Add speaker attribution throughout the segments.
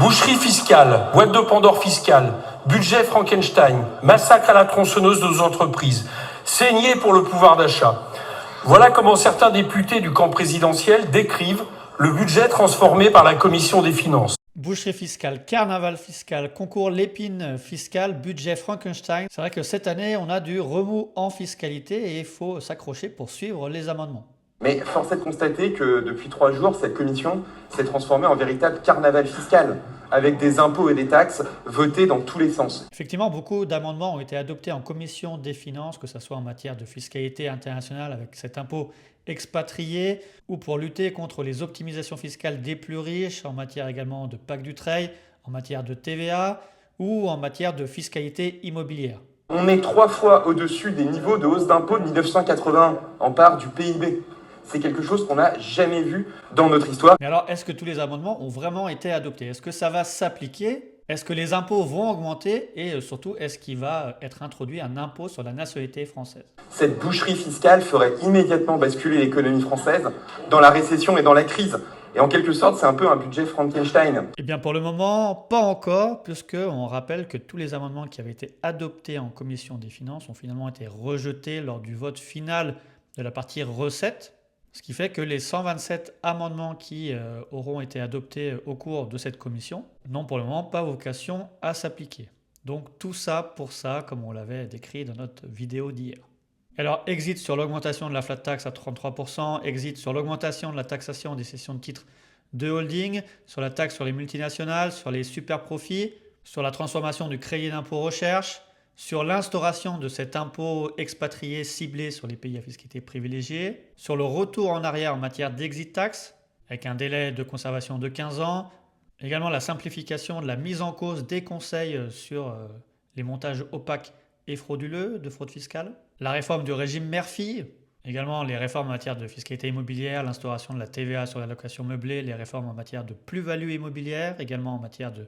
Speaker 1: Boucherie fiscale, boîte de Pandore fiscale, budget Frankenstein, massacre à la tronçonneuse de nos entreprises, saignée pour le pouvoir d'achat. Voilà comment certains députés du camp présidentiel décrivent le budget transformé par la Commission des finances.
Speaker 2: Boucherie fiscale, carnaval fiscal, concours Lépine fiscal, budget Frankenstein. C'est vrai que cette année, on a du remous en fiscalité et il faut s'accrocher pour suivre les amendements.
Speaker 3: Mais force est de constater que depuis 3 jours, cette commission s'est transformée en véritable carnaval fiscal, avec des impôts et des taxes votés dans tous les sens.
Speaker 2: Effectivement, beaucoup d'amendements ont été adoptés en commission des finances, que ce soit en matière de fiscalité internationale avec cet impôt expatrié, ou pour lutter contre les optimisations fiscales des plus riches, en matière également de Pacte Dutreil, en matière de TVA, ou en matière de fiscalité immobilière.
Speaker 3: On est 3 fois au-dessus des niveaux de hausse d'impôts de 1981 en part du PIB. C'est quelque chose qu'on n'a jamais vu dans notre histoire.
Speaker 2: Mais alors, est-ce que tous les amendements ont vraiment été adoptés? Est-ce que ça va s'appliquer? Est-ce que les impôts vont augmenter? Et surtout, est-ce qu'il va être introduit un impôt sur la nationalité française?
Speaker 3: Cette boucherie fiscale ferait immédiatement basculer l'économie française dans la récession et dans la crise. Et en quelque sorte, c'est un peu un budget Frankenstein.
Speaker 2: Eh bien, pour le moment, pas encore, puisqu'on rappelle que tous les amendements qui avaient été adoptés en commission des finances ont finalement été rejetés lors du vote final de la partie recettes. Ce qui fait que les 127 amendements qui auront été adoptés au cours de cette commission n'ont pour le moment pas vocation à s'appliquer. Donc tout ça pour ça, comme on l'avait décrit dans notre vidéo d'hier. Alors exit sur l'augmentation de la flat tax à 33%, exit sur l'augmentation de la taxation des cessions de titres de holding, sur la taxe sur les multinationales, sur les super profits, sur la transformation du crédit d'impôt recherche, sur l'instauration de cet impôt expatrié ciblé sur les pays à fiscalité privilégiée, sur le retour en arrière en matière d'exit tax, avec un délai de conservation de 15 ans, également la simplification de la mise en cause des conseils sur les montages opaques et frauduleux de fraude fiscale, la réforme du régime mère-fille, également les réformes en matière de fiscalité immobilière, l'instauration de la TVA sur la location meublée, les réformes en matière de plus-value immobilière, également en matière de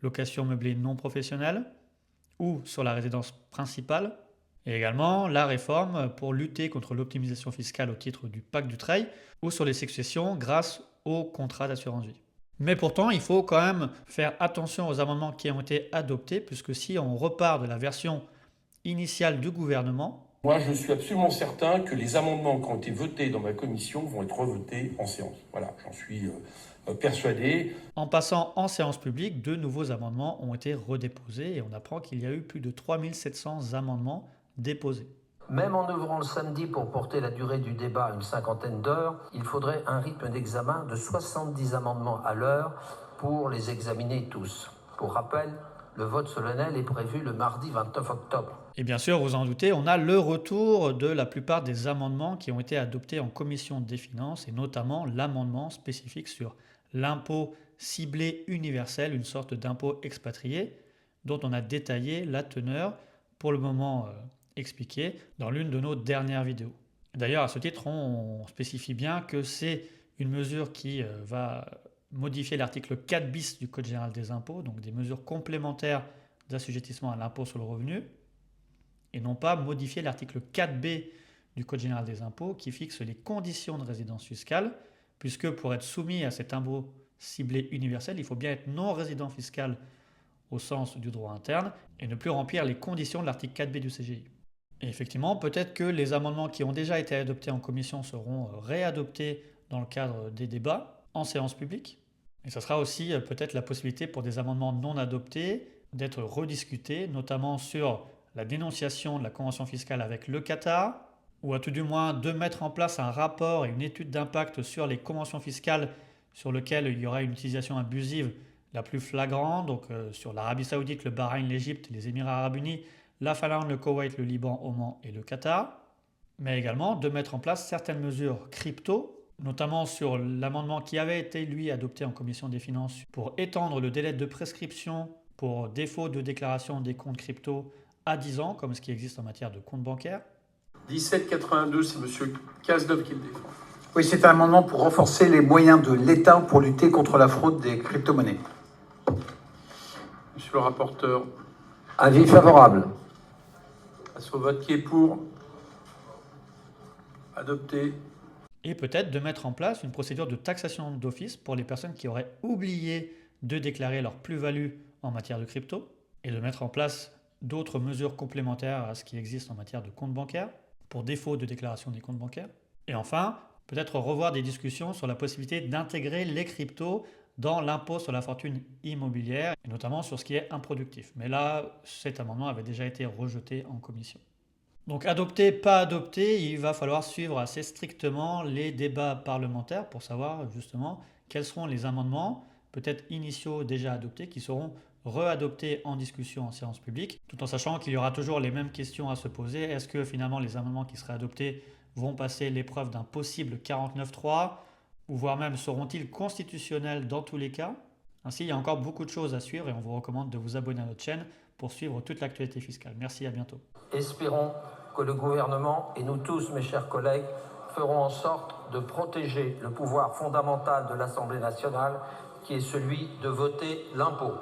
Speaker 2: location meublée non professionnelle, ou sur la résidence principale, et également la réforme pour lutter contre l'optimisation fiscale au titre du Pacte Dutreil, ou sur les successions grâce au contrat d'assurance vie. Mais pourtant, il faut quand même faire attention aux amendements qui ont été adoptés, puisque si on repart de la version initiale du gouvernement,
Speaker 1: Moi, je suis absolument certain que les amendements qui ont été votés dans ma commission vont être revotés en séance. Voilà, j'en suis persuadé.
Speaker 2: En passant en séance publique, de nouveaux amendements ont été redéposés et on apprend qu'il y a eu plus de 3700 amendements déposés.
Speaker 4: Même en œuvrant le samedi pour porter la durée du débat à une 50aine d'heures, il faudrait un rythme d'examen de 70 amendements à l'heure pour les examiner tous. Pour rappel, le vote solennel est prévu le mardi 29 octobre.
Speaker 2: Et bien sûr, vous en doutez, on a le retour de la plupart des amendements qui ont été adoptés en commission des finances, et notamment l'amendement spécifique sur l'impôt ciblé universel, une sorte d'impôt expatrié, dont on a détaillé la teneur, pour le moment expliquée, dans l'une de nos dernières vidéos. D'ailleurs, à ce titre, on spécifie bien que c'est une mesure qui va modifier l'article 4 bis du Code général des impôts, donc des mesures complémentaires d'assujettissement à l'impôt sur le revenu, et non pas modifier l'article 4b du Code général des impôts qui fixe les conditions de résidence fiscale, puisque pour être soumis à cet impôt ciblé universel, il faut bien être non-résident fiscal au sens du droit interne et ne plus remplir les conditions de l'article 4b du CGI. Et effectivement, peut-être que les amendements qui ont déjà été adoptés en commission seront réadoptés dans le cadre des débats en séance publique. Et ce sera aussi peut-être la possibilité pour des amendements non adoptés d'être rediscutés, notamment sur la dénonciation de la convention fiscale avec le Qatar, ou à tout du moins de mettre en place un rapport et une étude d'impact sur les conventions fiscales sur lesquelles il y aura une utilisation abusive la plus flagrante, donc sur l'Arabie Saoudite, le Bahreïn, l'Égypte, les Émirats Arabes Unis, la Finlande, le Koweït, le Liban, Oman et le Qatar, mais également de mettre en place certaines mesures crypto, notamment sur l'amendement qui avait été lui adopté en commission des finances pour étendre le délai de prescription pour défaut de déclaration des comptes crypto à 10 ans, comme ce qui existe en matière de compte bancaire.
Speaker 5: 1782, c'est M. Cazeneuve qui le défend.
Speaker 6: Oui, c'est un amendement pour renforcer les moyens de l'État pour lutter contre la fraude des crypto-monnaies.
Speaker 5: Monsieur le rapporteur,
Speaker 4: Avis favorable.
Speaker 5: passe au vote qui est pour. Adopté.
Speaker 2: Et peut-être de mettre en place une procédure de taxation d'office pour les personnes qui auraient oublié de déclarer leur plus-value en matière de crypto et de mettre en place d'autres mesures complémentaires à ce qui existe en matière de compte bancaire, pour défaut de déclaration des comptes bancaires. Et enfin, peut-être revoir des discussions sur la possibilité d'intégrer les cryptos dans l'impôt sur la fortune immobilière, et notamment sur ce qui est improductif. Mais là, cet amendement avait déjà été rejeté en commission. Donc adopter, pas adopter, il va falloir suivre assez strictement les débats parlementaires pour savoir justement quels seront les amendements, peut-être initiaux déjà adoptés, qui seront readoptés en discussion en séance publique, tout en sachant qu'il y aura toujours les mêmes questions à se poser. Est-ce que finalement les amendements qui seraient adoptés vont passer l'épreuve d'un possible 49.3, ou voire même seront-ils constitutionnels dans tous les cas? Ainsi, il y a encore beaucoup de choses à suivre et on vous recommande de vous abonner à notre chaîne pour suivre toute l'actualité fiscale. Merci, à bientôt.
Speaker 4: Espérons que le gouvernement et nous tous, mes chers collègues, feront en sorte de protéger le pouvoir fondamental de l'Assemblée nationale, qui est celui de voter l'impôt.